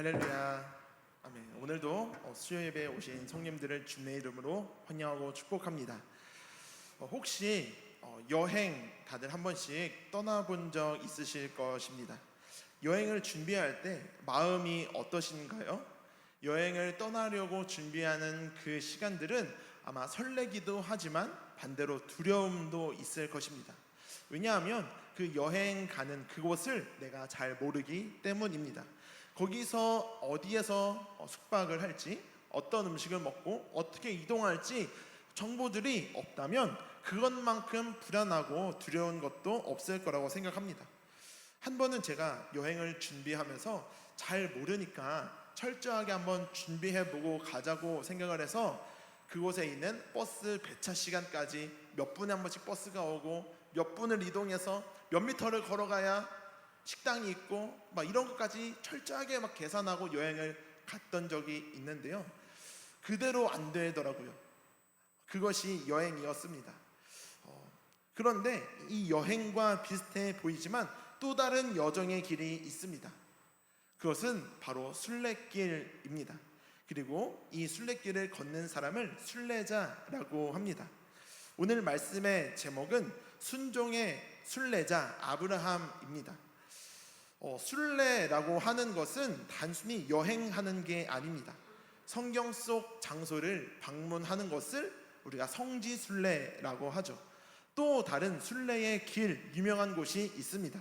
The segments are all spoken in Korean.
할렐루야. 아멘. 오늘도 수요 예배에 오신 성님들을 주님의 이름으로 환영하고 축복합니다. 혹시 여행 다들 한 번씩 떠나본 적 있으실 것입니다. 여행을 준비할 때 마음이 어떠신가요? 여행을 떠나려고 준비하는 그 시간들은 아마 설레기도 하지만 반대로 두려움도 있을 것입니다. 왜냐하면 그 여행 가는 그곳을 내가 잘 모르기 때문입니다. 거기서 어디에서 숙박을 할지, 어떤 음식을 먹고 어떻게 이동할지 정보들이 없다면 그것만큼 불안하고 두려운 것도 없을 거라고 생각합니다. 한 번은 제가 여행을 준비하면서 잘 모르니까 철저하게 한번 준비해보고 가자고 생각을 해서 그곳에 있는 버스 배차 시간까지 몇 분에 한 번씩 버스가 오고 몇 분을 이동해서 몇 미터를 걸어가야 식당이 있고 막 이런 것까지 철저하게 막 계산하고 여행을 갔던 적이 있는데요, 그대로 안 되더라고요. 그것이 여행이었습니다. 그런데 이 여행과 비슷해 보이지만 또 다른 여정의 길이 있습니다. 그것은 바로 순례길입니다. 그리고 이 순례길을 걷는 사람을 순례자라고 합니다. 오늘 말씀의 제목은 순종의 순례자 아브라함입니다. 순례라고 하는 것은 단순히 여행하는 게 아닙니다. 성경 속 장소를 방문하는 것을 우리가 성지순례라고 하죠. 또 다른 순례의 길, 유명한 곳이 있습니다.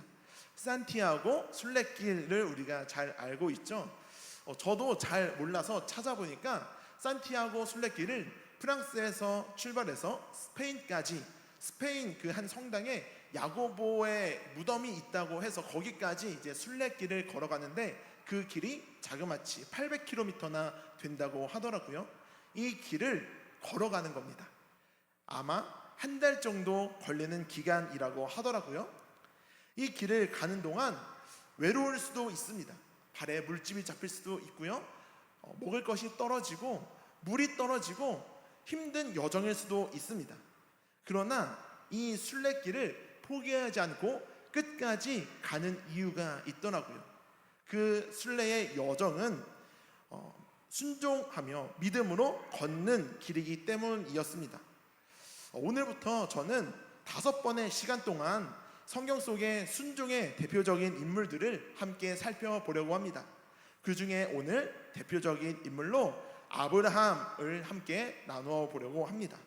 산티아고 순례길을 우리가 잘 알고 있죠. 저도 잘 몰라서 찾아보니까 산티아고 순례길을 프랑스에서 출발해서 스페인까지, 스페인 그 한 성당에 야고보의 무덤이 있다고 해서 거기까지 이제 순례길을 걸어가는데 그 길이 자그마치 800km나 된다고 하더라고요. 이 길을 걸어가는 겁니다. 아마 한 달 정도 걸리는 기간이라고 하더라고요. 이 길을 가는 동안 외로울 수도 있습니다. 발에 물집이 잡힐 수도 있고요, 먹을 것이 떨어지고 물이 떨어지고 힘든 여정일 수도 있습니다. 그러나 이 순례길을 포기하지 않고 끝까지 가는 이유가 있더라고요. 그 순례의 여정은 순종하며 믿음으로 걷는 길이기 때문이었습니다. 오늘부터 저는 5번의 시간 동안 성경 속의 순종의 대표적인 인물들을 함께 살펴보려고 합니다. 그 중에 오늘 대표적인 인물로 아브라함을 함께 나누어 보려고 합니다.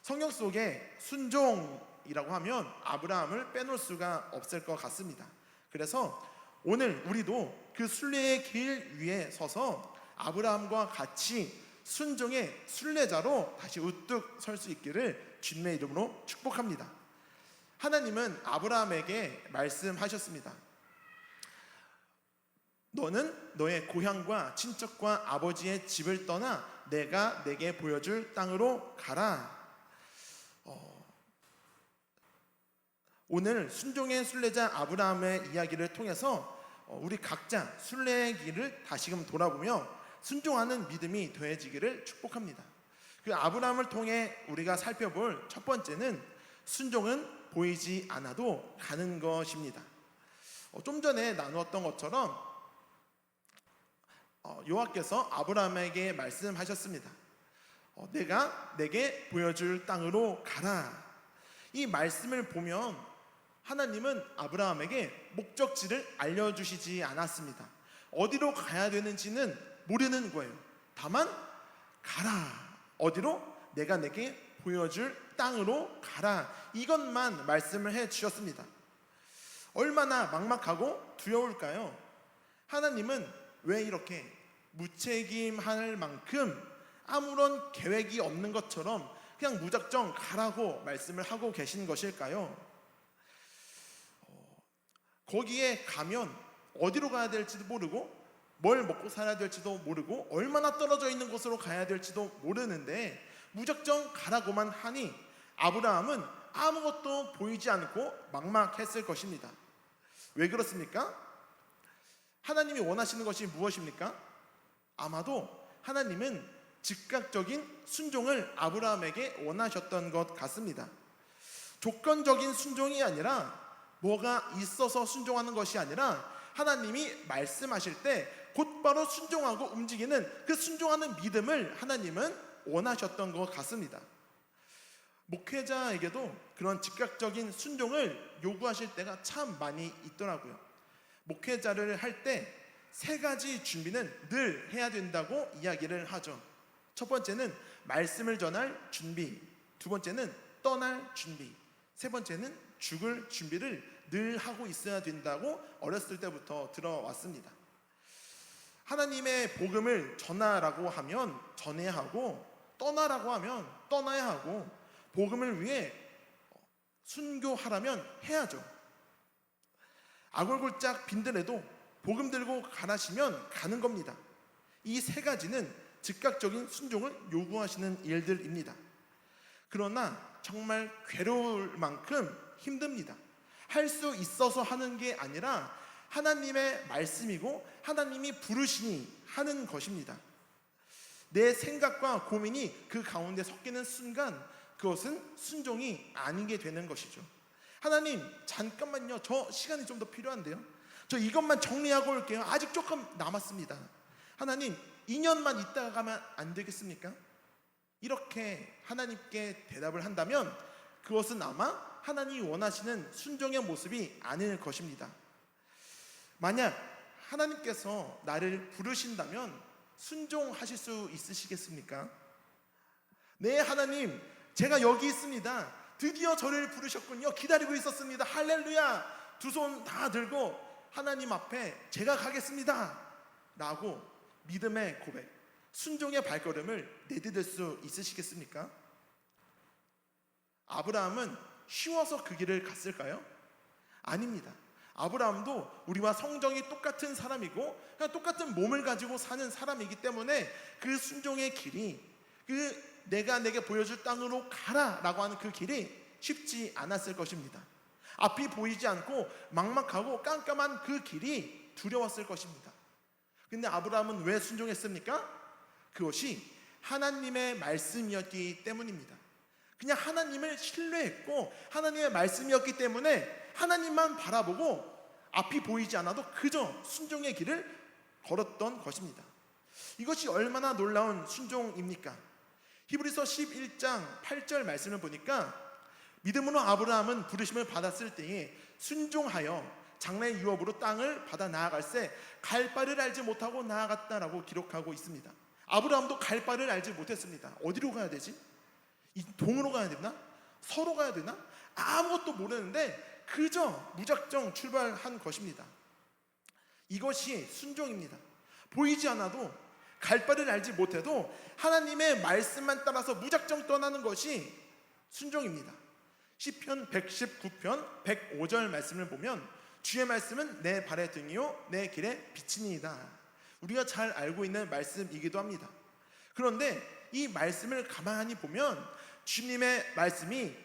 성경 속에 순종이라고 하면 아브라함을 빼놓을 수가 없을 것 같습니다. 그래서 오늘 우리도 그 순례의 길 위에 서서 아브라함과 같이 순종의 순례자로 다시 우뚝 설 수 있기를 주님의 이름으로 축복합니다. 하나님은 아브라함에게 말씀하셨습니다. 너는 너의 고향과 친척과 아버지의 집을 떠나 내가 내게 보여줄 땅으로 가라. 오늘 순종의 순례자 아브라함의 이야기를 통해서 우리 각자 순례의 길을 다시금 돌아보며 순종하는 믿음이 더해지기를 축복합니다. 그 아브라함을 통해 우리가 살펴볼 첫 번째는 순종은 보이지 않아도 가는 것입니다. 좀 전에 나누었던 것처럼 여호와께서 아브라함에게 말씀하셨습니다. 내가 내게 보여줄 땅으로 가라. 이 말씀을 보면 하나님은 아브라함에게 목적지를 알려주시지 않았습니다. 어디로 가야 되는지는 모르는 거예요. 다만 가라. 어디로? 내가 내게 보여줄 땅으로 가라. 이것만 말씀을 해 주셨습니다. 얼마나 막막하고 두려울까요? 하나님은 왜 이렇게 무책임할 만큼 아무런 계획이 없는 것처럼 그냥 무작정 가라고 말씀을 하고 계신 것일까요? 거기에 가면 어디로 가야 될지도 모르고 뭘 먹고 살아야 될지도 모르고 얼마나 떨어져 있는 곳으로 가야 될지도 모르는데 무작정 가라고만 하니 아브라함은 아무것도 보이지 않고 막막했을 것입니다. 왜 그렇습니까? 하나님이 원하시는 것이 무엇입니까? 아마도 하나님은 즉각적인 순종을 아브라함에게 원하셨던 것 같습니다. 조건적인 순종이 아니라 뭐가 있어서 순종하는 것이 아니라 하나님이 말씀하실 때 곧바로 순종하고 움직이는 그 순종하는 믿음을 하나님은 원하셨던 것 같습니다. 목회자에게도 그런 즉각적인 순종을 요구하실 때가 참 많이 있더라고요. 목회자를 할 때 3가지 준비는 늘 해야 된다고 이야기를 하죠. 첫 번째는 말씀을 전할 준비, 두 번째는 떠날 준비, 세 번째는 죽을 준비를 늘 하고 있어야 된다고 어렸을 때부터 들어왔습니다. 하나님의 복음을 전하라고 하면 전해야 하고, 떠나라고 하면 떠나야 하고, 복음을 위해 순교하라면 해야죠. 아골골짝 빈들에도 복음 들고 가라시면 가는 겁니다. 이 3가지는 즉각적인 순종을 요구하시는 일들입니다. 그러나 정말 괴로울 만큼 힘듭니다. 할 수 있어서 하는 게 아니라 하나님의 말씀이고 하나님이 부르시니 하는 것입니다. 내 생각과 고민이 그 가운데 섞이는 순간 그것은 순종이 아니게 되는 것이죠. 하나님, 잠깐만요. 저 시간이 좀 더 필요한데요. 저 이것만 정리하고 올게요. 아직 조금 남았습니다. 하나님, 2년만 있다가 가면 안 되겠습니까? 이렇게 하나님께 대답을 한다면 그것은 아마 하나님이 원하시는 순종의 모습이 아닐 것입니다. 만약 하나님께서 나를 부르신다면 순종하실 수 있으시겠습니까? 네, 하나님, 제가 여기 있습니다. 드디어 저를 부르셨군요. 기다리고 있었습니다. 할렐루야. 2 손 다 들고 하나님 앞에 제가 가겠습니다 라고 믿음의 고백, 순종의 발걸음을 내디딜 수 있으시겠습니까? 아브라함은 쉬워서 그 길을 갔을까요? 아닙니다. 아브라함도 우리와 성정이 똑같은 사람이고 그냥 똑같은 몸을 가지고 사는 사람이기 때문에 그 순종의 길이, 그 내가 내게 보여줄 땅으로 가라라고 하는 그 길이 쉽지 않았을 것입니다. 앞이 보이지 않고 막막하고 깜깜한 그 길이 두려웠을 것입니다. 근데 아브라함은 왜 순종했습니까? 그것이 하나님의 말씀이었기 때문입니다. 그냥 하나님을 신뢰했고 하나님의 말씀이었기 때문에 하나님만 바라보고 앞이 보이지 않아도 그저 순종의 길을 걸었던 것입니다. 이것이 얼마나 놀라운 순종입니까? 히브리서 11장 8절 말씀을 보니까 믿음으로 아브라함은 부르심을 받았을 때에 순종하여 장래의 유업으로 땅을 받아 나아갈새 갈 바를 알지 못하고 나아갔다라고 기록하고 있습니다. 아브라함도 갈 바를 알지 못했습니다. 어디로 가야 되지? 이 동으로 가야 되나? 서로 가야 되나? 아무것도 모르는데 그저 무작정 출발한 것입니다. 이것이 순종입니다. 보이지 않아도, 갈 바를 알지 못해도 하나님의 말씀만 따라서 무작정 떠나는 것이 순종입니다. 시편 119편 105절 말씀을 보면 주의 말씀은 내 발의 등이요 내 길의 빛이니이다. 우리가 잘 알고 있는 말씀이기도 합니다. 그런데 이 말씀을 가만히 보면 주님의 말씀이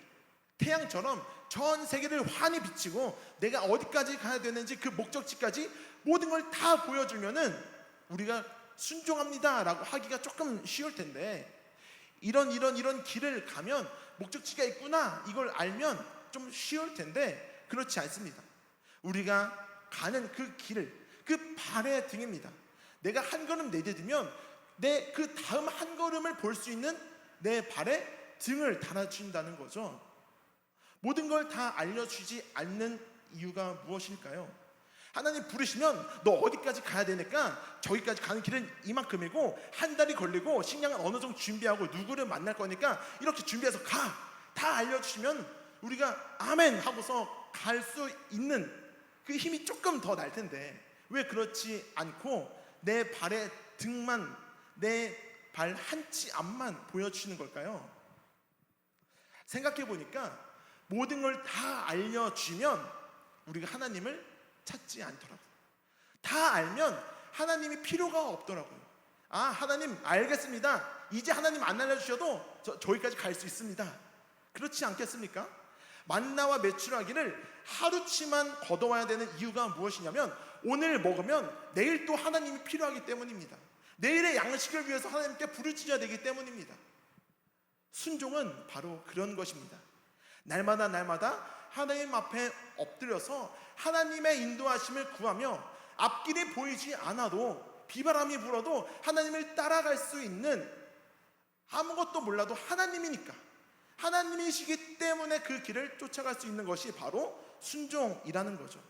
태양처럼 전 세계를 환히 비치고 내가 어디까지 가야 되는지 그 목적지까지 모든 걸 다 보여주면은 우리가 순종합니다 라고 하기가 조금 쉬울 텐데, 이런 길을 가면 목적지가 있구나 이걸 알면 좀 쉬울 텐데 그렇지 않습니다. 우리가 가는 그 길을, 그 발의 등입니다. 내가 한 걸음 내디디면 내 그 다음 한 걸음을 볼 수 있는 내 발에 등을 달아준다는 거죠. 모든 걸 다 알려주지 않는 이유가 무엇일까요? 하나님 부르시면 너 어디까지 가야 되니까 저기까지 가는 길은 이만큼이고 한 달이 걸리고 식량은 어느 정도 준비하고 누구를 만날 거니까 이렇게 준비해서 가, 다 알려주시면 우리가 아멘 하고서 갈 수 있는 그 힘이 조금 더 날 텐데 왜 그렇지 않고 내 발의 등만, 내 발 한 치 앞만 보여주시는 걸까요? 생각해 보니까 모든 걸 다 알려주면 우리가 하나님을 찾지 않더라고요. 다 알면 하나님이 필요가 없더라고요. 아, 하나님 알겠습니다. 이제 하나님 안 알려주셔도 저기까지 갈 수 있습니다. 그렇지 않겠습니까? 만나와 메추라기를 하루치만 걷어와야 되는 이유가 무엇이냐면 오늘 먹으면 내일 또 하나님이 필요하기 때문입니다. 내일의 양식을 위해서 하나님께 부르짖어야 되기 때문입니다. 순종은 바로 그런 것입니다. 날마다 하나님 앞에 엎드려서 하나님의 인도하심을 구하며 앞길이 보이지 않아도 비바람이 불어도 하나님을 따라갈 수 있는, 아무것도 몰라도 하나님이니까, 하나님이시기 때문에 그 길을 쫓아갈 수 있는 것이 바로 순종이라는 거죠.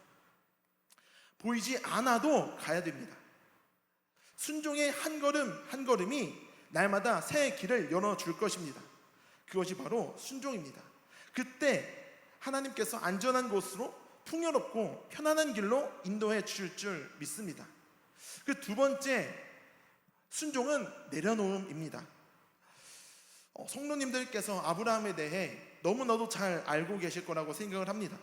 보이지 않아도 가야 됩니다. 순종의 한 걸음 한 걸음이 날마다 새 길을 열어줄 것입니다. 그것이 바로 순종입니다. 그때 하나님께서 안전한 곳으로 풍요롭고 편안한 길로 인도해 주실 줄 믿습니다. 그 두 번째 순종은 내려놓음입니다. 성도님들께서 아브라함에 대해 너무나도 잘 알고 계실 거라고 생각을 합니다.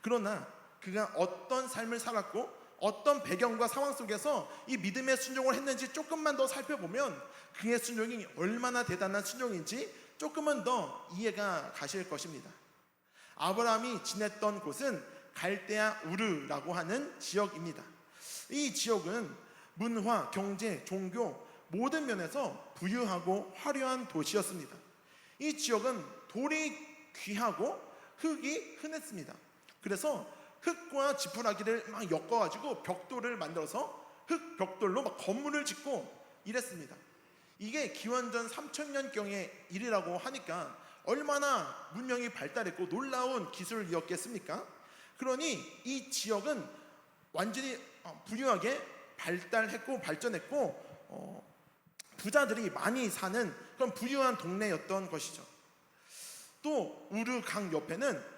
그러나 그가 어떤 삶을 살았고 어떤 배경과 상황 속에서 이 믿음의 순종을 했는지 조금만 더 살펴보면 그의 순종이 얼마나 대단한 순종인지 조금은 더 이해가 가실 것입니다. 아브라함이 지냈던 곳은 갈대아 우르라고 하는 지역입니다. 이 지역은 문화, 경제, 종교 모든 면에서 부유하고 화려한 도시였습니다. 이 지역은 돌이 귀하고 흙이 흔했습니다. 그래서 흙과 지푸라기를 막 엮어가지고 벽돌을 만들어서 흙 벽돌로 막 건물을 짓고 이랬습니다. 이게 기원전 3000년경의 일이라고 하니까 얼마나 문명이 발달했고 놀라운 기술이었겠습니까? 그러니 이 지역은 완전히 부유하게 발달했고 발전했고 부자들이 많이 사는 그런 부유한 동네였던 것이죠. 또 우르 강 옆에는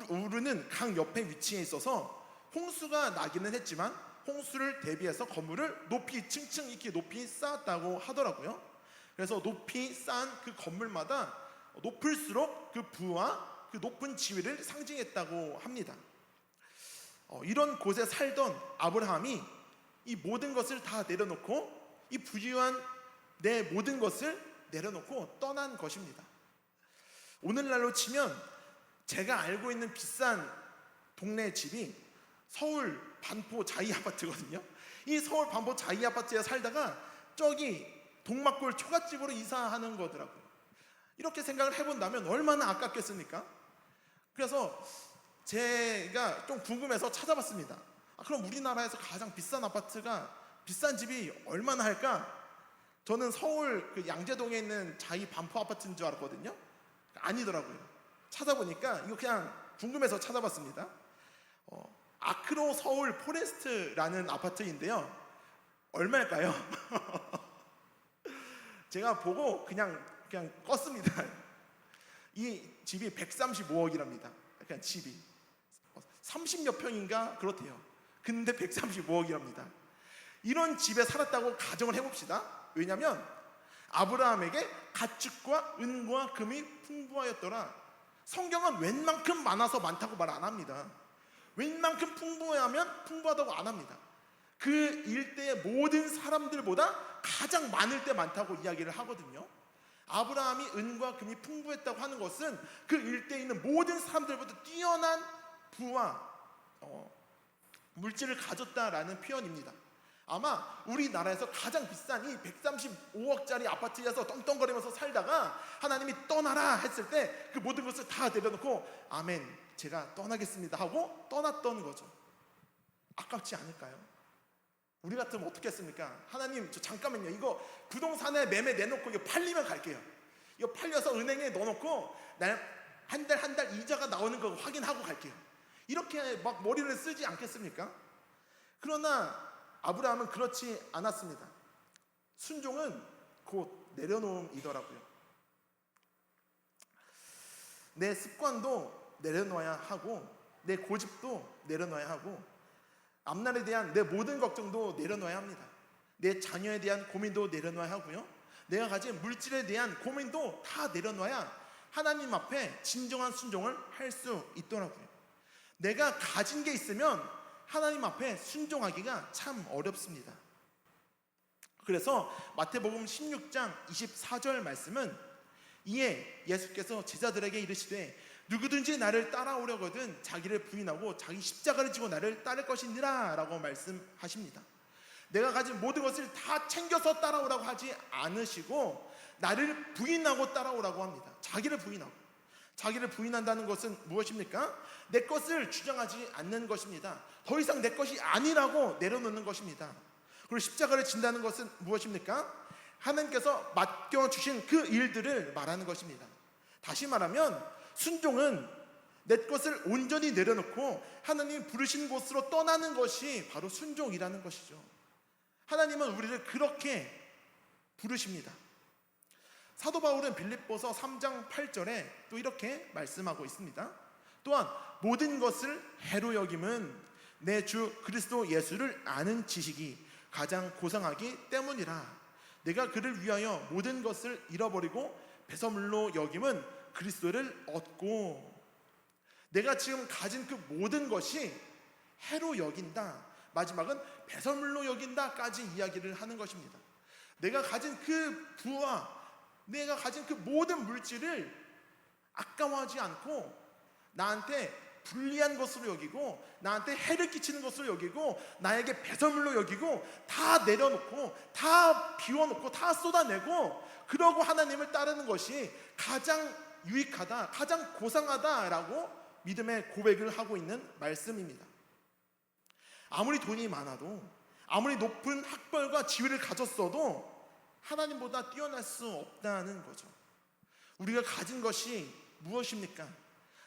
우르는 강 옆에 위치해 있어서 홍수가 나기는 했지만 홍수를 대비해서 건물을 높이 층층 이렇게 높이 쌓았다고 하더라고요. 그래서 높이 쌓은 그 건물마다 높을수록 그 부와 그 높은 지위를 상징했다고 합니다. 이런 곳에 살던 아브라함이 이 모든 것을 다 내려놓고 이 부유한 내 모든 것을 내려놓고 떠난 것입니다. 오늘날로 치면 제가 알고 있는 비싼 동네 집이 서울 반포 자이 아파트거든요. 이 서울 반포 자이 아파트에 살다가 저기 동막골 초가집으로 이사하는 거더라고요. 이렇게 생각을 해본다면 얼마나 아깝겠습니까? 그래서 제가 좀 궁금해서 찾아봤습니다. 그럼 우리나라에서 가장 비싼 아파트가, 비싼 집이 얼마나 할까? 저는 서울 그 양재동에 있는 자이 반포 아파트인 줄 알았거든요. 아니더라고요. 찾아보니까 이거 그냥 궁금해서 찾아봤습니다. 아크로 서울 포레스트라는 아파트인데요. 얼마일까요? 제가 보고 그냥 껐습니다. 이 집이 135억이랍니다. 그냥 집이 30몇 평인가 그렇대요. 근데 135억이랍니다. 이런 집에 살았다고 가정을 해봅시다. 왜냐하면 아브라함에게 가축과 은과 금이 풍부하였더라. 성경은 웬만큼 많아서 많다고 말 안 합니다. 웬만큼 풍부하면 풍부하다고 안 합니다. 그 일대의 모든 사람들보다 가장 많을 때 많다고 이야기를 하거든요. 아브라함이 은과 금이 풍부했다고 하는 것은 그 일대에 있는 모든 사람들보다 뛰어난 부와 물질을 가졌다라는 표현입니다. 아마 우리나라에서 가장 비싼 이 135억짜리 아파트에서 떵떵거리면서 살다가 하나님이 떠나라 했을 때 그 모든 것을 다 내려놓고 아멘, 제가 떠나겠습니다 하고 떠났던 거죠. 아깝지 않을까요? 우리 같으면 어떻게 했습니까? 하나님, 저 잠깐만요, 이거 부동산에 매매 내놓고 이거 팔리면 갈게요. 이거 팔려서 은행에 넣어놓고 한 달 이자가 나오는 거 확인하고 갈게요. 이렇게 막 머리를 쓰지 않겠습니까? 그러나 아브라함은 그렇지 않았습니다. 순종은 곧 내려놓음이더라고요. 내 습관도 내려놔야 하고 내 고집도 내려놔야 하고 앞날에 대한 내 모든 걱정도 내려놔야 합니다. 내 자녀에 대한 고민도 내려놔야 하고요. 내가 가진 물질에 대한 고민도 다 내려놔야 하나님 앞에 진정한 순종을 할 수 있더라고요. 내가 가진 게 있으면 하나님 앞에 순종하기가 참 어렵습니다. 그래서 마태복음 16장 24절 말씀은 이에 예수께서 제자들에게 이르시되 누구든지 나를 따라오려거든 자기를 부인하고 자기 십자가를 지고 나를 따를 것이니라 라고 말씀하십니다. 내가 가진 모든 것을 다 챙겨서 따라오라고 하지 않으시고 나를 부인하고 따라오라고 합니다. 자기를 부인하고. 자기를 부인한다는 것은 무엇입니까? 내 것을 주장하지 않는 것입니다. 더 이상 내 것이 아니라고 내려놓는 것입니다. 그리고 십자가를 진다는 것은 무엇입니까? 하나님께서 맡겨주신 그 일들을 말하는 것입니다. 다시 말하면 순종은 내 것을 온전히 내려놓고 하나님이 부르신 곳으로 떠나는 것이 바로 순종이라는 것이죠. 하나님은 우리를 그렇게 부르십니다. 사도 바울은 빌립보서 3장 8절에 또 이렇게 말씀하고 있습니다. 또한 모든 것을 해로 여김은 내 주 그리스도 예수를 아는 지식이 가장 고상하기 때문이라. 내가 그를 위하여 모든 것을 잃어버리고 배설물로 여김은 그리스도를 얻고, 내가 지금 가진 그 모든 것이 해로 여긴다, 마지막은 배설물로 여긴다까지 이야기를 하는 것입니다. 내가 가진 그 부와 내가 가진 그 모든 물질을 아까워하지 않고 나한테 불리한 것으로 여기고 나한테 해를 끼치는 것으로 여기고 나에게 배설물로 여기고 다 내려놓고 다 비워놓고 다 쏟아내고 그러고 하나님을 따르는 것이 가장 유익하다, 가장 고상하다라고 믿음의 고백을 하고 있는 말씀입니다. 아무리 돈이 많아도, 아무리 높은 학벌과 지위를 가졌어도 하나님보다 뛰어날 수 없다는 거죠. 우리가 가진 것이 무엇입니까?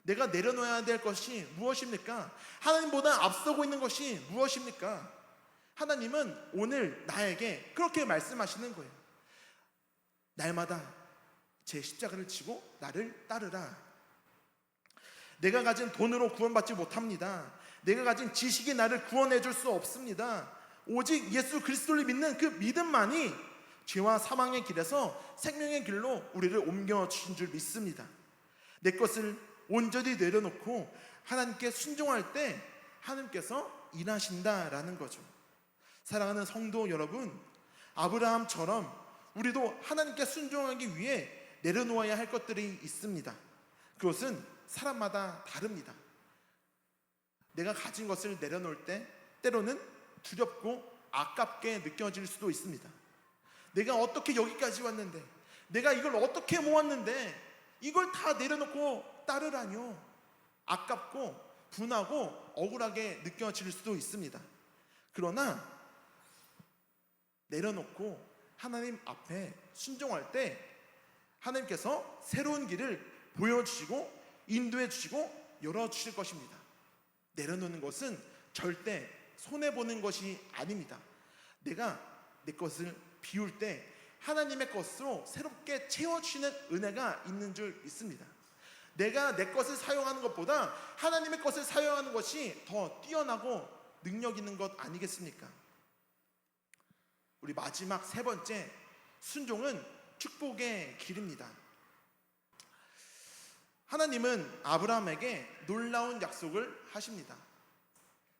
내가 내려놓아야 될 것이 무엇입니까? 하나님보다 앞서고 있는 것이 무엇입니까? 하나님은 오늘 나에게 그렇게 말씀하시는 거예요. 날마다 제 십자가를 지고 나를 따르라. 내가 가진 돈으로 구원받지 못합니다. 내가 가진 지식이 나를 구원해 줄 수 없습니다. 오직 예수 그리스도를 믿는 그 믿음만이 죄와 사망의 길에서 생명의 길로 우리를 옮겨주신 줄 믿습니다. 내 것을 온전히 내려놓고 하나님께 순종할 때 하나님께서 일하신다라는 거죠. 사랑하는 성도 여러분, 아브라함처럼 우리도 하나님께 순종하기 위해 내려놓아야 할 것들이 있습니다. 그것은 사람마다 다릅니다. 내가 가진 것을 내려놓을 때 때로는 두렵고 아깝게 느껴질 수도 있습니다. 내가 어떻게 여기까지 왔는데, 내가 이걸 어떻게 모았는데 이걸 다 내려놓고 따르라뇨. 아깝고 분하고 억울하게 느껴질 수도 있습니다. 그러나 내려놓고 하나님 앞에 순종할 때 하나님께서 새로운 길을 보여주시고 인도해 주시고 열어주실 것입니다. 내려놓는 것은 절대 손해보는 것이 아닙니다. 내가 내 것을 비울 때 하나님의 것으로 새롭게 채워주시는 은혜가 있는 줄 믿습니다. 내가 내 것을 사용하는 것보다 하나님의 것을 사용하는 것이 더 뛰어나고 능력 있는 것 아니겠습니까? 우리 마지막 세 번째, 순종은 축복의 길입니다. 하나님은 아브라함에게 놀라운 약속을 하십니다.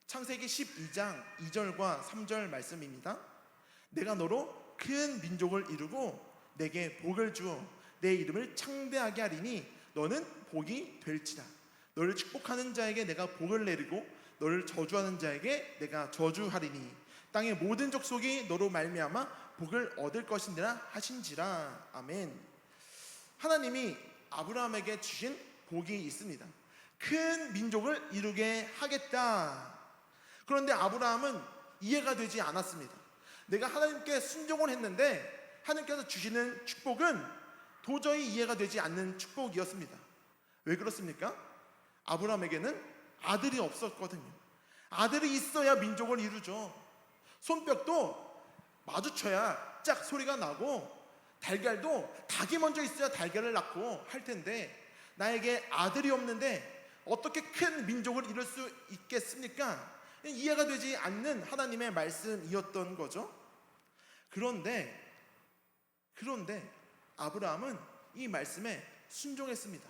창세기 12장 2절과 3절 말씀입니다. 내가 너로 큰 민족을 이루고 내게 복을 주어 내 이름을 창대하게 하리니 너는 복이 될지라. 너를 축복하는 자에게 내가 복을 내리고 너를 저주하는 자에게 내가 저주하리니 땅의 모든 족속이 너로 말미암아 복을 얻을 것이니라 하신지라. 아멘. 하나님이 아브라함에게 주신 복이 있습니다. 큰 민족을 이루게 하겠다. 그런데 아브라함은 이해가 되지 않았습니다. 내가 하나님께 순종을 했는데 하나님께서 주시는 축복은 도저히 이해가 되지 않는 축복이었습니다. 왜 그렇습니까? 아브라함에게는 아들이 없었거든요. 아들이 있어야 민족을 이루죠. 손뼉도 마주쳐야 짝 소리가 나고 달걀도 닭이 먼저 있어야 달걀을 낳고 할 텐데 나에게 아들이 없는데 어떻게 큰 민족을 이룰 수 있겠습니까? 이해가 되지 않는 하나님의 말씀이었던 거죠. 그런데 아브라함은 이 말씀에 순종했습니다.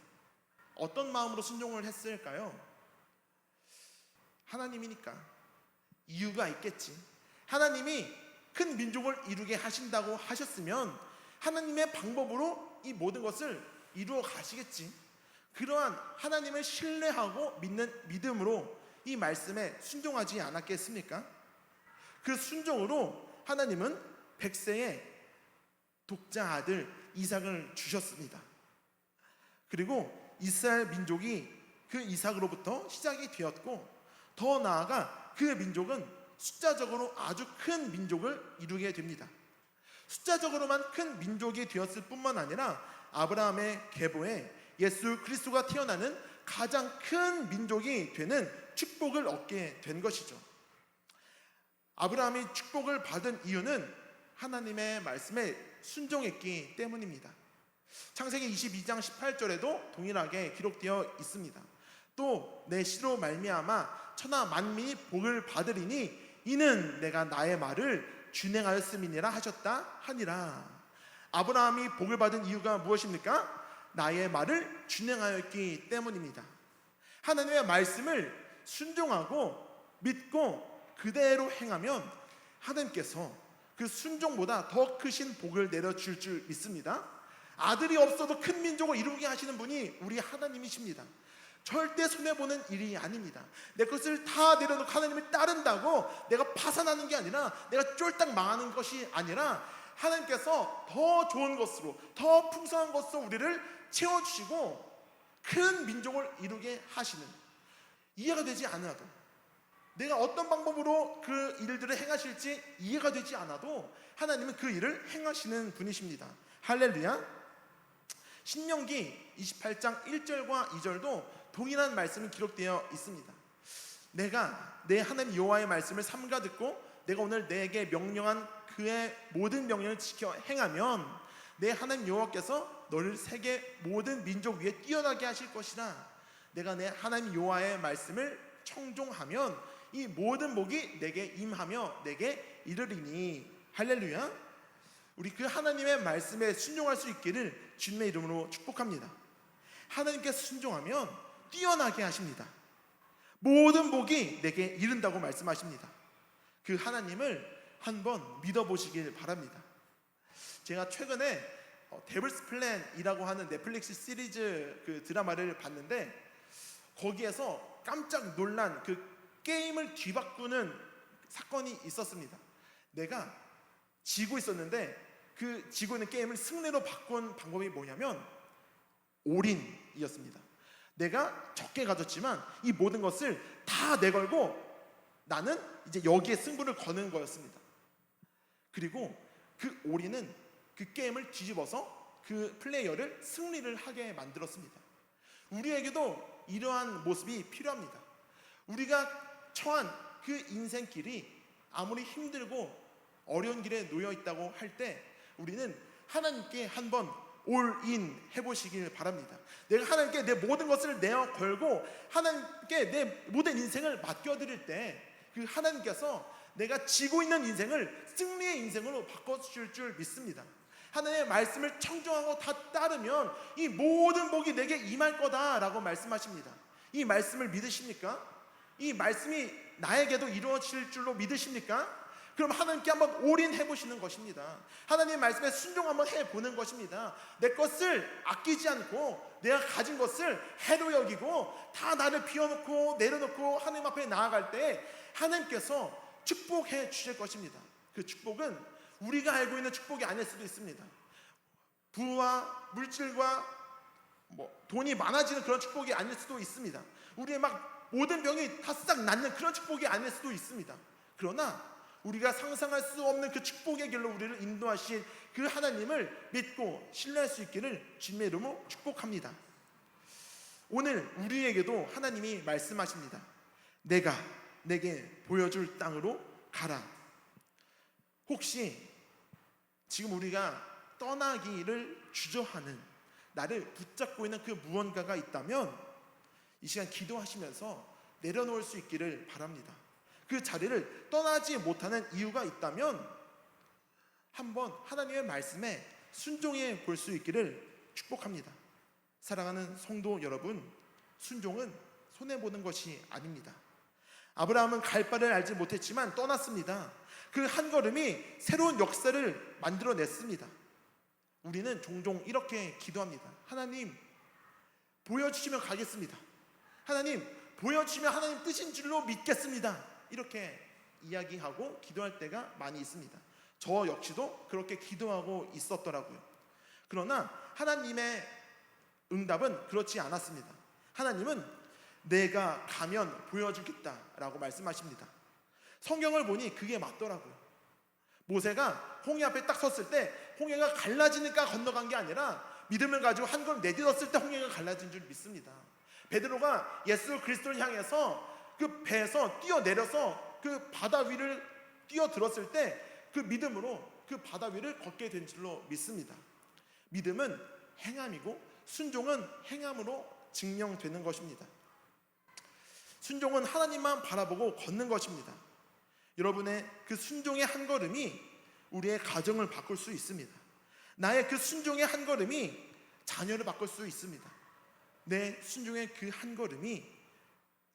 어떤 마음으로 순종을 했을까요? 하나님이니까 이유가 있겠지. 하나님이 큰 민족을 이루게 하신다고 하셨으면 하나님의 방법으로 이 모든 것을 이루어 가시겠지. 그러한 하나님을 신뢰하고 믿는 믿음으로 이 말씀에 순종하지 않았겠습니까? 그 순종으로 하나님은 100세의 독자 아들 이삭을 주셨습니다. 그리고 이스라엘 민족이 그 이삭으로부터 시작이 되었고 더 나아가 그 민족은 숫자적으로 아주 큰 민족을 이루게 됩니다. 숫자적으로만 큰 민족이 되었을 뿐만 아니라 아브라함의 계보에 예수 그리스도가 태어나는 가장 큰 민족이 되는 축복을 얻게 된 것이죠. 아브라함이 축복을 받은 이유는 하나님의 말씀에 순종했기 때문입니다. 창세기 22장 18절에도 동일하게 기록되어 있습니다. 또 내 씨로 말미암아 천하 만민이 복을 받으리니 이는 내가 나의 말을 준행하였음이니라 하셨다 하니라. 아브라함이 복을 받은 이유가 무엇입니까? 나의 말을 준행하였기 때문입니다. 하나님의 말씀을 순종하고 믿고 그대로 행하면 하나님께서 그 순종보다 더 크신 복을 내려줄 줄 믿습니다. 아들이 없어도 큰 민족을 이루게 하시는 분이 우리 하나님이십니다. 절대 손해보는 일이 아닙니다. 내 것을 다 내려놓고 하나님을 따른다고 내가 파산하는 게 아니라, 내가 쫄딱 망하는 것이 아니라, 하나님께서 더 좋은 것으로, 더 풍성한 것으로 우리를 채워주시고 큰 민족을 이루게 하시는, 이해가 되지 않아도, 내가 어떤 방법으로 그 일들을 행하실지 이해가 되지 않아도 하나님은 그 일을 행하시는 분이십니다. 할렐루야. 신명기 28장 1절과 2절도 동일한 말씀이 기록되어 있습니다. 내가 내 하나님 여호와의 말씀을 삼가 듣고 내가 오늘 내게 명령한 그의 모든 명령을 지켜 행하면 내 하나님 여호와께서 너를 세계 모든 민족 위에 뛰어나게 하실 것이라. 내가 내 하나님 여호와의 말씀을 청종하면 이 모든 복이 내게 임하며 내게 이르리니. 할렐루야. 우리 그 하나님의 말씀에 순종할 수 있기를 주님의 이름으로 축복합니다. 하나님께 순종하면 뛰어나게 하십니다. 모든 복이 내게 이른다고 말씀하십니다. 그 하나님을 한번 믿어보시길 바랍니다. 제가 최근에 데블스 플랜이라고 하는 넷플릭스 시리즈 그 드라마를 봤는데, 거기에서 깜짝 놀란 그 게임을 뒤바꾸는 사건이 있었습니다. 내가 지고 있었는데 그 지고 있는 게임을 승리로 바꾼 방법이 뭐냐면 올인이었습니다. 내가 적게 가졌지만 이 모든 것을 다 내걸고 나는 이제 여기에 승부를 거는 거였습니다. 그리고 그 올인은 그 게임을 뒤집어서 그 플레이어를 승리를 하게 만들었습니다. 우리에게도 이러한 모습이 필요합니다. 우리가 처한 그 인생길이 아무리 힘들고 어려운 길에 놓여 있다고 할 때 우리는 하나님께 한번 올인 해보시길 바랍니다. 내가 하나님께 내 모든 것을 내어 걸고 하나님께 내 모든 인생을 맡겨드릴 때 그 하나님께서 내가 지고 있는 인생을 승리의 인생으로 바꿔주실 줄 믿습니다. 하나님의 말씀을 청종하고 다 따르면 이 모든 복이 내게 임할 거다라고 말씀하십니다. 이 말씀을 믿으십니까? 이 말씀이 나에게도 이루어질 줄로 믿으십니까? 그럼 하나님께 한번 올인해 보시는 것입니다. 하나님의 말씀에 순종 한번 해보는 것입니다. 내 것을 아끼지 않고 내가 가진 것을 해로 여기고 다 나를 비워놓고 내려놓고 하나님 앞에 나아갈 때 하나님께서 축복해 주실 것입니다. 그 축복은 우리가 알고 있는 축복이 아닐 수도 있습니다. 부와 물질과 돈이 많아지는 그런 축복이 아닐 수도 있습니다. 우리의 막 모든 병이 다 싹 낫는 그런 축복이 아닐 수도 있습니다. 그러나 우리가 상상할 수 없는 그 축복의 길로 우리를 인도하신 그 하나님을 믿고 신뢰할 수 있기를 주님의 이름으로 축복합니다. 오늘 우리에게도 하나님이 말씀하십니다. 내가 내게 보여줄 땅으로 가라. 혹시 지금 우리가 떠나기를 주저하는, 나를 붙잡고 있는 그 무언가가 있다면 이 시간 기도하시면서 내려놓을 수 있기를 바랍니다. 그 자리를 떠나지 못하는 이유가 있다면 한번 하나님의 말씀에 순종해 볼 수 있기를 축복합니다. 사랑하는 성도 여러분, 순종은 손해보는 것이 아닙니다. 아브라함은 갈 바를 알지 못했지만 떠났습니다. 그 한 걸음이 새로운 역사를 만들어냈습니다. 우리는 종종 이렇게 기도합니다. 하나님, 보여주시면 가겠습니다. 하나님, 보여주시면 하나님 뜻인 줄로 믿겠습니다. 이렇게 이야기하고 기도할 때가 많이 있습니다. 저 역시도 그렇게 기도하고 있었더라고요. 그러나 하나님의 응답은 그렇지 않았습니다. 하나님은 내가 가면 보여주겠다라고 말씀하십니다. 성경을 보니 그게 맞더라고요. 모세가 홍해 앞에 딱 섰을 때 홍해가 갈라지니까 건너간 게 아니라 믿음을 가지고 한 걸음 내딛었을 때 홍해가 갈라진 줄 믿습니다. 베드로가 예수 그리스도를 향해서 그 배에서 뛰어내려서 그 바다 위를 뛰어들었을 때 그 믿음으로 그 바다 위를 걷게 된 줄로 믿습니다. 믿음은 행함이고 순종은 행함으로 증명되는 것입니다. 순종은 하나님만 바라보고 걷는 것입니다. 여러분의 그 순종의 한 걸음이 우리의 가정을 바꿀 수 있습니다. 나의 그 순종의 한 걸음이 자녀를 바꿀 수 있습니다. 내 순종의 그 한 걸음이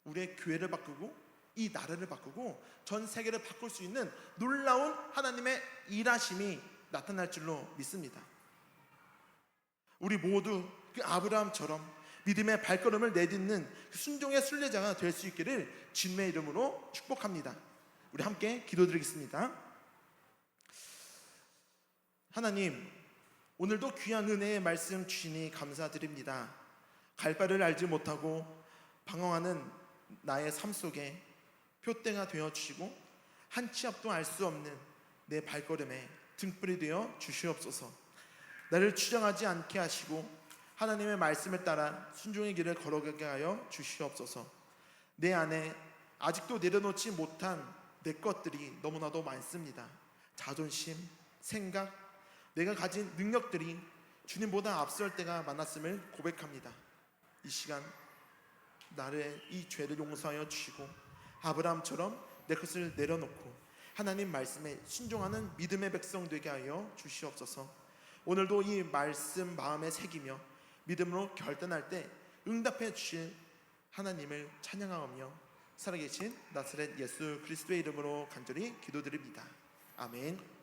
우리의 교회를 바꾸고 이 나라를 바꾸고 전 세계를 바꿀 수 있는 놀라운 하나님의 일하심이 나타날 줄로 믿습니다. 우리 모두 그 아브라함처럼 믿음의 발걸음을 내딛는 그 순종의 순례자가 될 수 있기를 주님의 이름으로 축복합니다. 우리 함께 기도드리겠습니다. 하나님, 오늘도 귀한 은혜의 말씀 주시니 감사드립니다. 갈 바를 알지 못하고 방황하는 나의 삶 속에 표대가 되어 주시고 한 치 앞도 알 수 없는 내 발걸음에 등불이 되어 주시옵소서. 나를 추정하지 않게 하시고 하나님의 말씀을 따라 순종의 길을 걸어가게 하여 주시옵소서. 내 안에 아직도 내려놓지 못한 내 것들이 너무나도 많습니다. 자존심, 생각, 내가 가진 능력들이 주님보다 앞설 때가 많았음을 고백합니다. 이 시간 나를 이 죄를 용서하여 주시고 아브라함처럼 내 것을 내려놓고 하나님 말씀에 순종하는 믿음의 백성 되게 하여 주시옵소서. 오늘도 이 말씀 마음에 새기며 믿음으로 결단할 때 응답해 주실 하나님을 찬양하며 살아계신 나사렛 예수 그리스도의 이름으로 간절히 기도드립니다. 아멘.